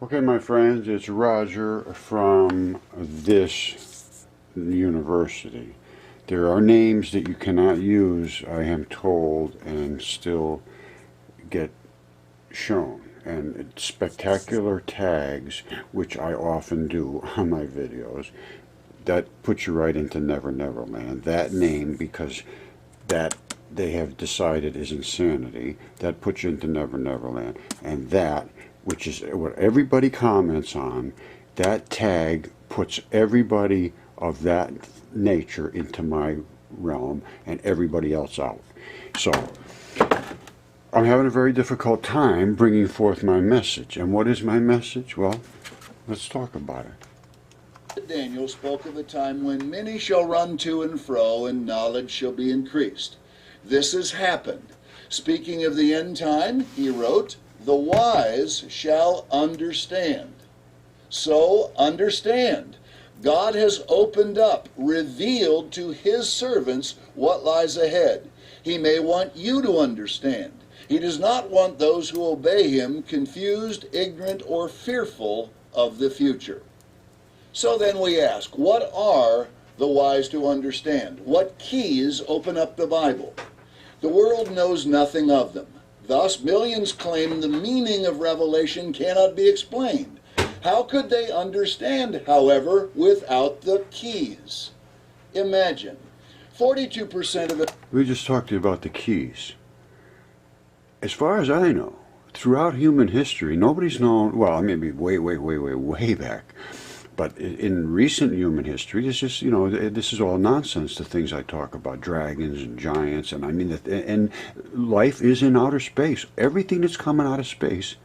Okay, my friends, it's Roger from this university. There are names that you cannot use, I am told, and still get shown. And it's spectacular tags, which I often do on my videos, that puts you right into Never Never Land. That name, because that they have decided is insanity, that puts you into Never Never Land. And that, which is what everybody comments on, that tag puts everybody of that nature into my realm and everybody else out. So I'm having a very difficult time bringing forth my message. And what is my message? Well, let's talk about it. Daniel spoke of a time when many shall run to and fro, and knowledge shall be increased. This has happened. Speaking of the end time, he wrote, "The wise shall understand." So understand. God has opened up, revealed to his servants what lies ahead. He may want you to understand. He does not want those who obey him confused, ignorant, or fearful of the future. So then we ask, what are the wise to understand? What keys open up the Bible? The world knows nothing of them. Thus, millions claim the meaning of Revelation cannot be explained. How could they understand, however, without the keys? Imagine, 42% of it. We just talked to you about the keys. As far as I know, throughout human history, nobody's known, well, maybe way back, but in recent human history, it's just, this is all nonsense, the things I talk about, dragons and giants, and I mean, and life is in outer space. Everything that's coming out of space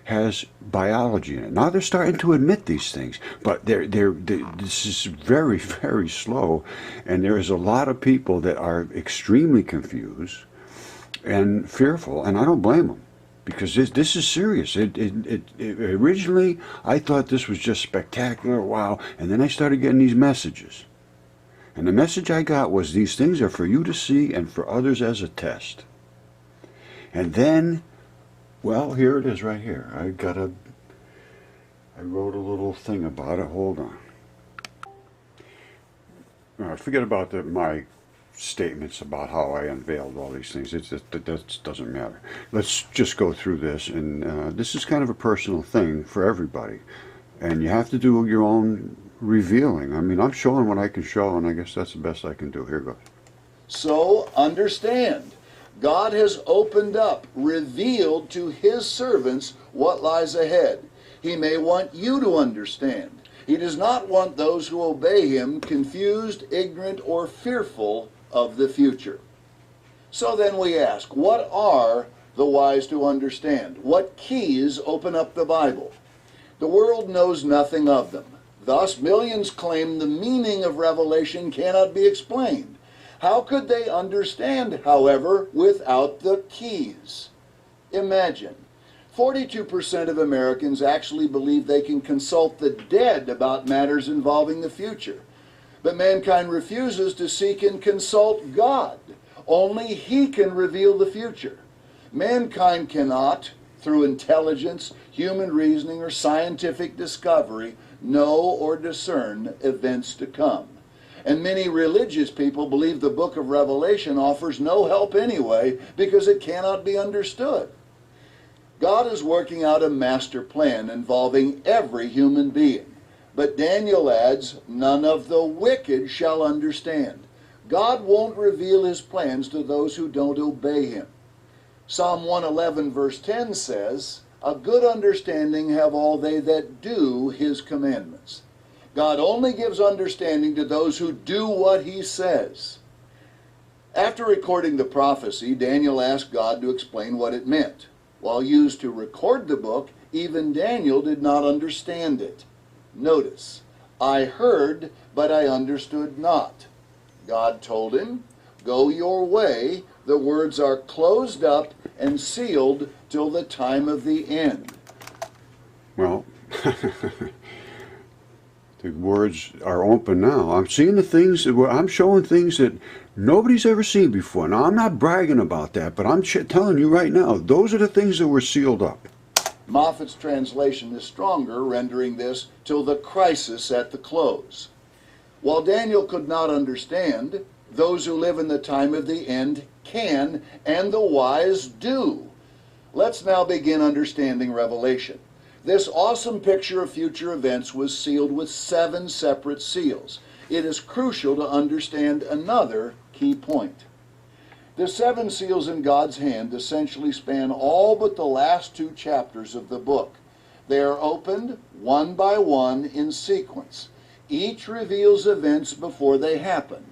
has biology in it. Now they're starting to admit these things, but this is very, very slow, and there is a lot of people that are extremely confused and fearful, and I don't blame them. Because this is serious. Originally, I thought this was just spectacular, wow, and then I started getting these messages. And the message I got was, these things are for you to see and for others as a test. And then, well, here it is right here. I wrote a little thing about it. Hold on. All right, forget about my statements about how I unveiled all these things. That doesn't matter. Let's just go through this, and this is kind of a personal thing for everybody, and you have to do your own revealing. I mean, I'm showing what I can show, and I guess that's the best I can do. Here goes. So understand, God has opened up, revealed to his servants what lies ahead. He may want you to understand. He does not want those who obey him confused, ignorant, or fearful of the future. So then we ask, what are the wise to understand? What keys open up the Bible? The world knows nothing of them. Thus, millions claim the meaning of Revelation cannot be explained. How could they understand, however, without the keys? Imagine, 42% of Americans actually believe they can consult the dead about matters involving the future. But mankind refuses to seek and consult God. Only he can reveal the future. Mankind cannot, through intelligence, human reasoning, or scientific discovery, know or discern events to come. And many religious people believe the book of Revelation offers no help anyway because it cannot be understood. God is working out a master plan involving every human being. But Daniel adds, none of the wicked shall understand. God won't reveal his plans to those who don't obey him. Psalm 111 verse 10 says, a good understanding have all they that do his commandments. God only gives understanding to those who do what he says. After recording the prophecy, Daniel asked God to explain what it meant. While used to record the book, even Daniel did not understand it. Notice, I heard, but I understood not. God told him, go your way, the words are closed up and sealed till the time of the end. Well, the words are open now. I'm seeing the things, I'm showing things that nobody's ever seen before. Now, I'm not bragging about that, but I'm telling you right now, those are the things that were sealed up. Moffat's translation is stronger, rendering this till the crisis at the close. While Daniel could not understand, those who live in the time of the end can, and the wise do. Let's now begin understanding Revelation. This awesome picture of future events was sealed with 7 separate seals. It is crucial to understand another key point. The 7 seals in God's hand essentially span all but the last 2 chapters of the book. They are opened one by one in sequence. Each reveals events before they happen.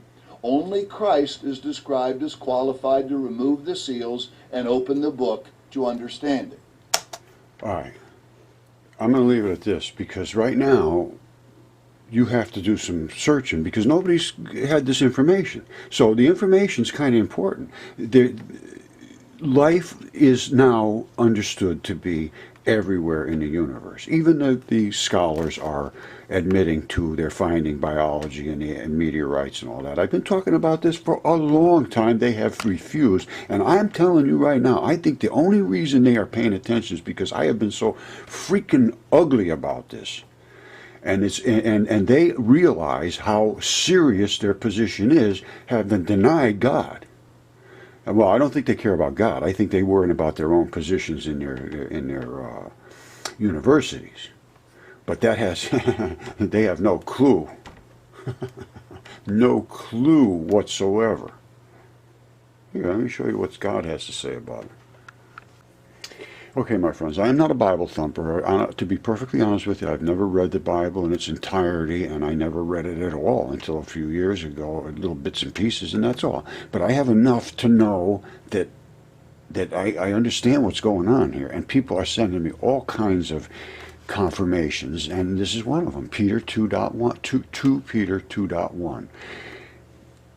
Only Christ is described as qualified to remove the seals and open the book to understand it. All right. I'm going to leave it at this, because right now you have to do some searching, because nobody's had this information. So the information's kind of important. Life is now understood to be everywhere in the universe. Even the scholars are admitting to their finding biology and meteorites and all that. I've been talking about this for a long time. They have refused. And I'm telling you right now, I think the only reason they are paying attention is because I have been so freaking ugly about this. And they realize how serious their position is, having denied God. Well, I don't think they care about God. I think they worry about their own positions in their universities. But that has they have no clue, no clue whatsoever. Here, let me show you what God has to say about it. Okay, my friends, I am not a Bible thumper. To be perfectly honest with you, I've never read the Bible in its entirety, and I never read it at all until a few years ago, little bits and pieces, and that's all. But I have enough to know that I understand what's going on here, and people are sending me all kinds of confirmations, and this is one of them, Peter 2.1, 2 Peter 2.1.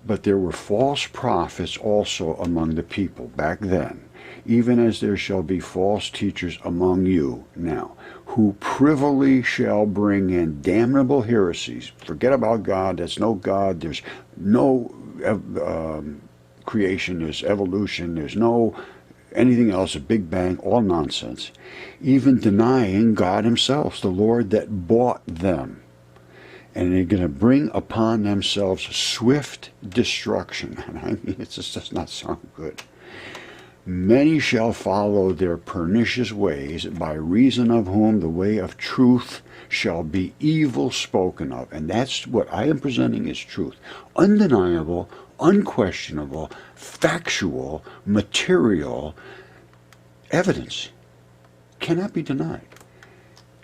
But there were false prophets also among the people back then, even as there shall be false teachers among you now, who privily shall bring in damnable heresies. Forget about God. There's no God. There's no creation. There's evolution. There's no anything else, a big bang, all nonsense. Even denying God himself, the Lord that bought them. And they're going to bring upon themselves swift destruction. And I mean, it just does not sound good. Many shall follow their pernicious ways, by reason of whom the way of truth shall be evil spoken of. And that's what I am presenting as truth. Undeniable, unquestionable, factual, material evidence. Cannot be denied.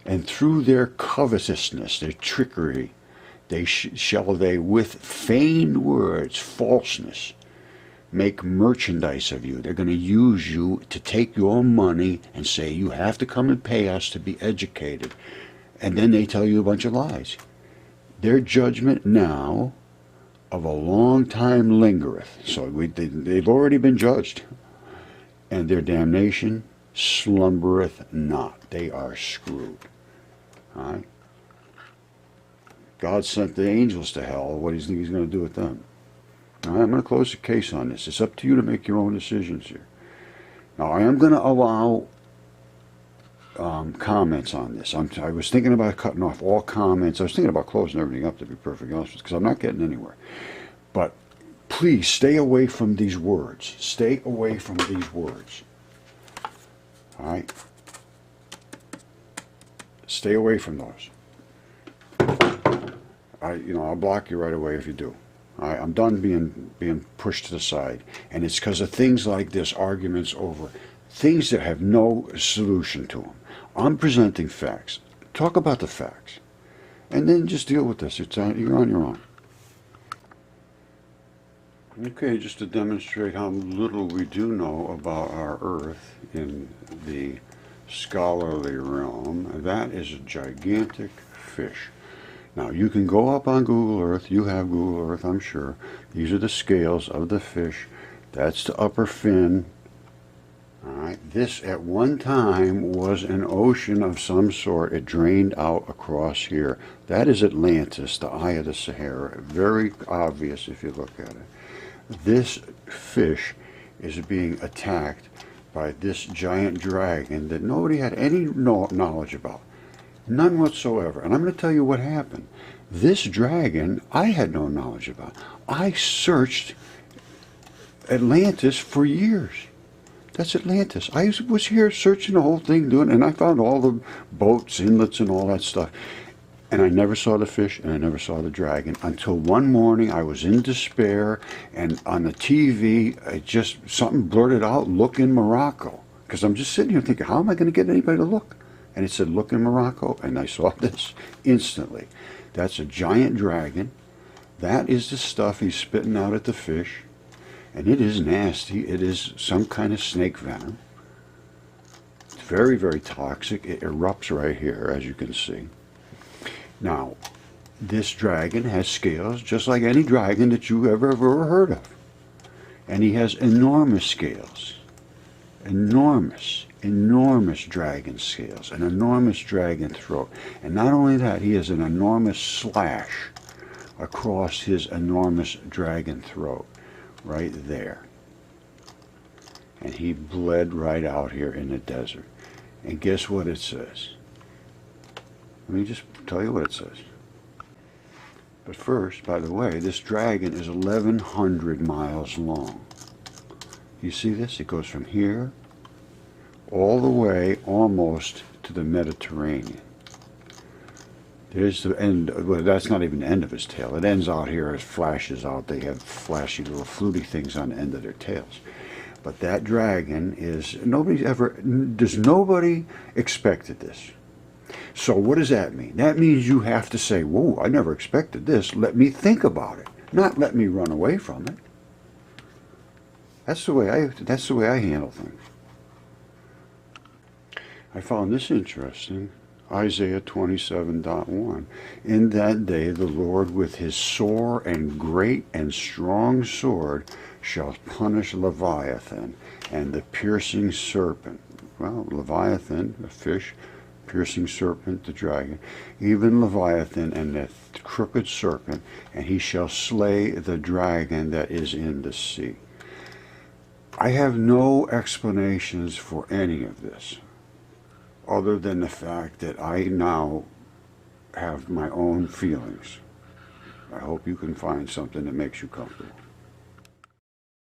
And through their covetousness, their trickery, shall they with feigned words, falseness, make merchandise of you. They're going to use you to take your money and say, you have to come and pay us to be educated. And then they tell you a bunch of lies. Their judgment now of a long time lingereth. So they've already been judged. And their damnation slumbereth not. They are screwed. All right? God sent the angels to hell. What do you think he's going to do with them? All right, I'm going to close the case on this. It's up to you to make your own decisions here. Now, I am going to allow comments on this. I was thinking about cutting off all comments. I was thinking about closing everything up, to be perfectly honest with you, because I'm not getting anywhere. But please stay away from these words. Stay away from these words. All right? Stay away from those. I'll block you right away if you do. All right? I'm done being pushed to the side. And it's because of things like this, arguments over things that have no solution to them. I'm presenting facts. Talk about the facts. And then just deal with this. You're on your own. Okay, just to demonstrate how little we do know about our Earth in the scholarly realm, that is a gigantic fish. Now, you can go up on Google Earth. You have Google Earth, I'm sure. These are the scales of the fish. That's the upper fin. All right. This, at one time, was an ocean of some sort. It drained out across here. That is Atlantis, the eye of the Sahara. Very obvious if you look at it. This fish is being attacked by this giant dragon that nobody had any knowledge about. None whatsoever. And I'm going to tell you what happened. This dragon, I had no knowledge about. I searched Atlantis for years. That's Atlantis. I was here searching the whole thing, and I found all the boats, inlets, and all that stuff. And I never saw the fish, and I never saw the dragon until one morning I was in despair, and on the TV, something blurted out, "Look in Morocco." Because I'm just sitting here thinking, how am I going to get anybody to look? And it said, "Look in Morocco," and I saw this instantly. That's a giant dragon. That is the stuff he's spitting out at the fish. And it is nasty. It is some kind of snake venom. It's very, very toxic. It erupts right here, as you can see. Now, this dragon has scales just like any dragon that you ever heard of. And he has enormous scales. Enormous dragon scales. An enormous dragon throat. And not only that, he has an enormous slash across his enormous dragon throat. Right there. And he bled right out here in the desert. And guess what it says? Let me just tell you what it says. But first, by the way, this dragon is 1,100 miles long. You see this? It goes from here all the way almost to the Mediterranean. There's the end. Well, that's not even the end of his tail. It ends out here. It flashes out. They have flashy little fluty things on the end of their tails. But that dragon is, nobody expected this. So what does that mean? That means you have to say, whoa, I never expected this. Let me think about it. Not let me run away from it. That's the way I handle things. I found this interesting. Isaiah 27:1. In that day the Lord with his sore and great and strong sword shall punish Leviathan and the piercing serpent. Well, Leviathan, a fish, piercing serpent, the dragon, even Leviathan and the crooked serpent, and he shall slay the dragon that is in the sea. I have no explanations for any of this, other than the fact that I now have my own feelings. I hope you can find something that makes you comfortable.